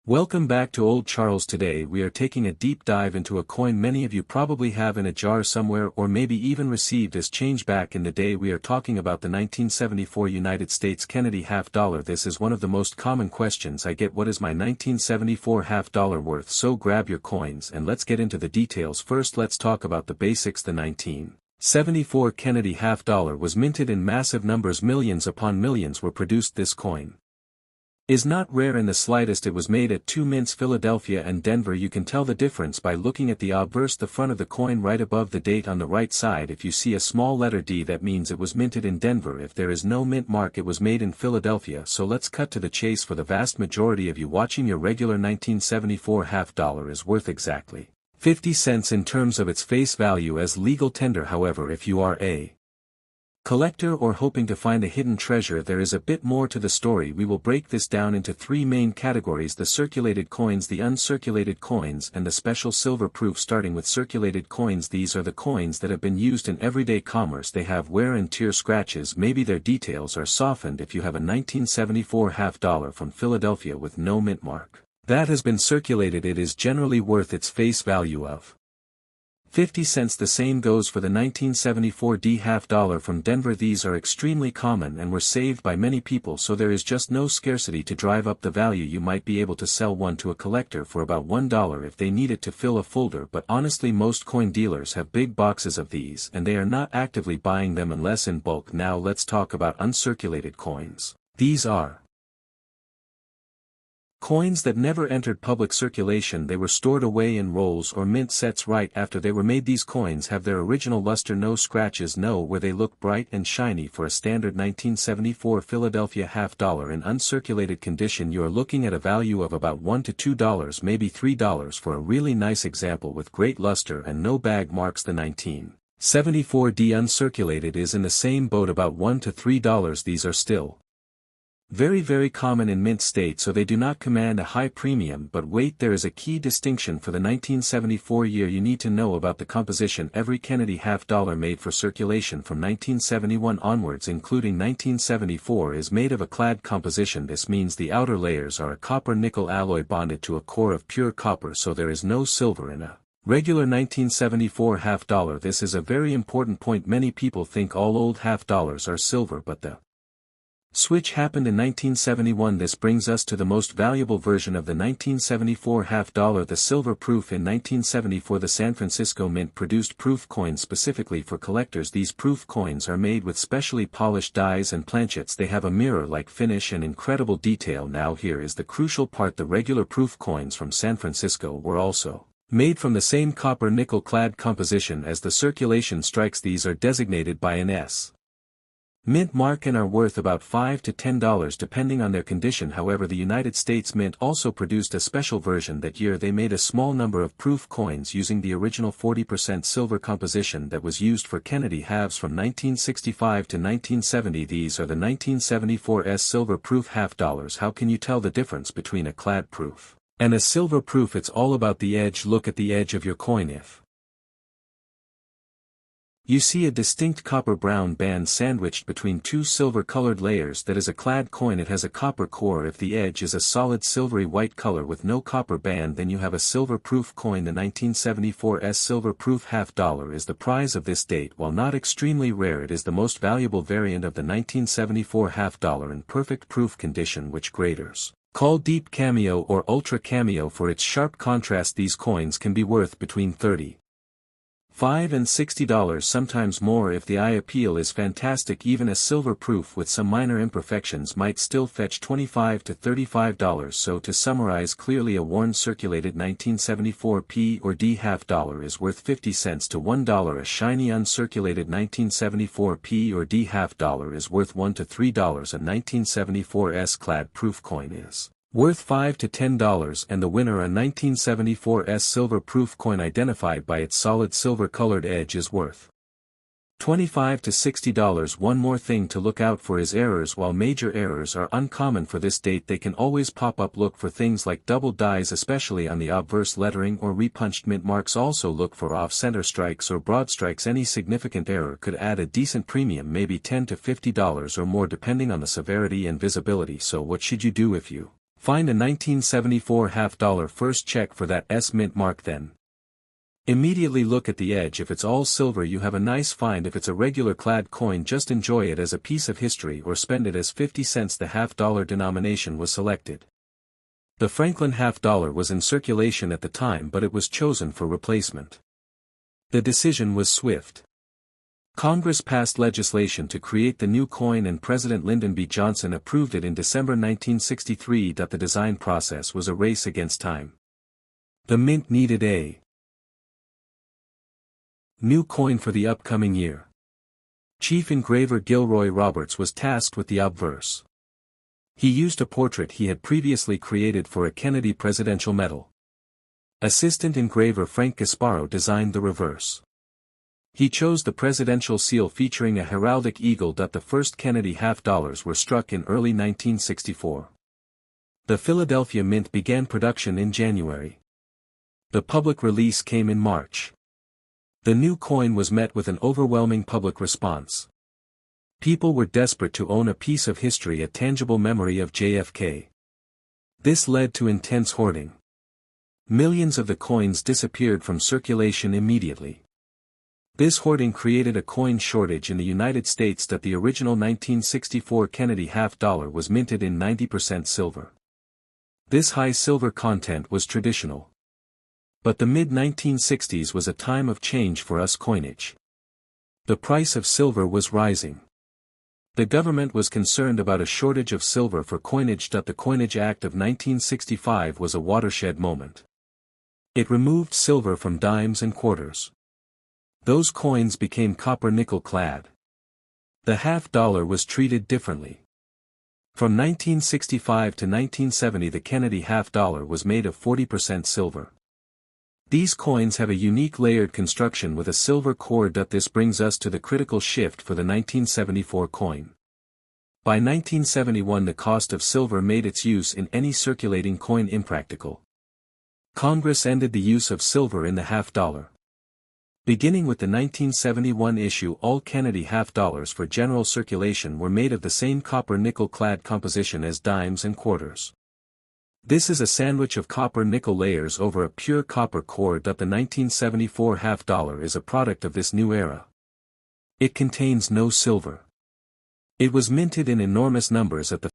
Welcome back to Old Charles. Today we are taking a deep dive into a coin many of you probably have in a jar somewhere or maybe even received as change back in the day. We are talking about the 1974 United States Kennedy half dollar. This is one of the most common questions I get: what is my 1974 half dollar worth? So grab your coins and let's get into the details. First, let's talk about the basics. The 1974 Kennedy half dollar was minted in massive numbers. Millions upon millions were produced. This coin is not rare in the slightest. It was made at two mints, Philadelphia and Denver. You can tell the difference by looking at the obverse, the front of the coin right above the date on the right side. If you see a small letter D, that means it was minted in Denver. If there is no mint mark, it was made in Philadelphia. So let's cut to the chase. For the vast majority of you watching, your regular 1974 half dollar is worth exactly 50 cents in terms of its face value as legal tender. However, if you are a collector or hoping to find a hidden treasure, there is a bit more to the story. We will break this down into three main categories: the circulated coins, the uncirculated coins, and the special silver proof. Starting with circulated coins, these are the coins that have been used in everyday commerce. They have wear and tear scratches, maybe their details are softened. If you have a 1974 half dollar from Philadelphia with no mint mark that has been circulated, it is generally worth its face value of 50 cents. The same goes for the 1974 D half dollar from Denver. These are extremely common and were saved by many people, so there is just no scarcity to drive up the value. You might be able to sell one to a collector for about $1 if they need it to fill a folder, but honestly most coin dealers have big boxes of these and they are not actively buying them unless in bulk. Now let's talk about uncirculated coins. These are coins that never entered public circulation. They were stored away in rolls or mint sets right after they were made. These coins have their original luster, no scratches, no where they look bright and shiny. For a standard 1974 Philadelphia half dollar in uncirculated condition, you are looking at a value of about $1 to $2, maybe $3 for a really nice example with great luster and no bag marks. The 1974 D uncirculated is in the same boat, about $1 to $3. These are still very common in mint state, so they do not command a high premium. But wait, there is a key distinction for the 1974 year you need to know about: the composition. Every Kennedy half dollar made for circulation from 1971 onwards, including 1974, is made of a clad composition. This means the outer layers are a copper-nickel alloy bonded to a core of pure copper, so there is no silver in a regular 1974 half dollar. This is a very important point. Many people think all old half dollars are silver, but the switch happened in 1971. This brings us to the most valuable version of the 1974 half dollar, the silver proof. In 1974, the San Francisco Mint produced proof coins specifically for collectors. These proof coins are made with specially polished dies and planchets. They have a mirror-like finish and incredible detail. Now here is the crucial part: the regular proof coins from San Francisco were also made from the same copper-nickel clad composition as the circulation strikes. These are designated by an S mint mark and are worth about $5 to $10 depending on their condition. However, the United States Mint also produced a special version that year. They made a small number of proof coins using the original 40% silver composition that was used for Kennedy halves from 1965 to 1970. These are the 1974 S silver proof half dollars. How can you tell the difference between a clad proof and a silver proof? It's all about the edge. Look at the edge of your coin. If you see a distinct copper brown band sandwiched between two silver-colored layers, that is a clad coin. It has a copper core. If the edge is a solid silvery white color with no copper band, then you have a silver-proof coin. The 1974 S silver-proof half dollar is the prize of this date. While not extremely rare, it is the most valuable variant of the 1974 half dollar in perfect proof condition, which graders call deep cameo or ultra cameo for its sharp contrast. These coins can be worth between $35 and $60, sometimes more if the eye appeal is fantastic. Even a silver proof with some minor imperfections might still fetch $25 to $35. So to summarize clearly, a worn circulated 1974 P or D half dollar is worth 50 cents to $1. A shiny uncirculated 1974 P or D half dollar is worth $1 to $3. A 1974 S clad proof coin is worth $5 to $10, and the winner, a 1974 S silver proof coin identified by its solid silver-colored edge, is worth $25 to $60. One more thing to look out for is errors. While major errors are uncommon for this date, they can always pop up. Look for things like double dies, especially on the obverse lettering, or repunched mint marks. Also look for off-center strikes or broad strikes. Any significant error could add a decent premium, maybe $10 to $50 or more depending on the severity and visibility. So what should you do if you Find a 1974 half-dollar first check for that S mint mark then. Immediately look at the edge. If it's all silver you have a nice find. If it's a regular clad coin just enjoy it as a piece of history or spend it as 50 cents. The half-dollar denomination was selected. The Franklin half-dollar was in circulation at the time but it was chosen for replacement. The decision was swift. Congress passed legislation to create the new coin and President Lyndon B. Johnson approved it in December 1963. The design process was a race against time. The mint needed a new coin for the upcoming year. Chief engraver Gilroy Roberts was tasked with the obverse. He used a portrait he had previously created for a Kennedy Presidential Medal. Assistant engraver Frank Gasparo designed the reverse. He chose the presidential seal featuring a heraldic eagle. The first Kennedy half-dollars were struck in early 1964. The Philadelphia Mint began production in January. The public release came in March. The new coin was met with an overwhelming public response. People were desperate to own a piece of history, a tangible memory of JFK. This led to intense hoarding. Millions of the coins disappeared from circulation immediately. This hoarding created a coin shortage in the United States. The original 1964 Kennedy half-dollar was minted in 90% silver. This high silver content was traditional. But the mid-1960s was a time of change for us coinage. The price of silver was rising. The government was concerned about a shortage of silver for coinage. The Coinage Act of 1965 was a watershed moment. It removed silver from dimes and quarters. Those coins became copper-nickel clad. The half-dollar was treated differently. From 1965 to 1970 the Kennedy half-dollar was made of 40% silver. These coins have a unique layered construction with a silver core. This brings us to the critical shift for the 1974 coin. By 1971 the cost of silver made its use in any circulating coin impractical. Congress ended the use of silver in the half-dollar. Beginning with the 1971 issue, all Kennedy half-dollars for general circulation were made of the same copper-nickel clad composition as dimes and quarters. This is a sandwich of copper-nickel layers over a pure copper core. The 1974 half-dollar is a product of this new era. It contains no silver. It was minted in enormous numbers at the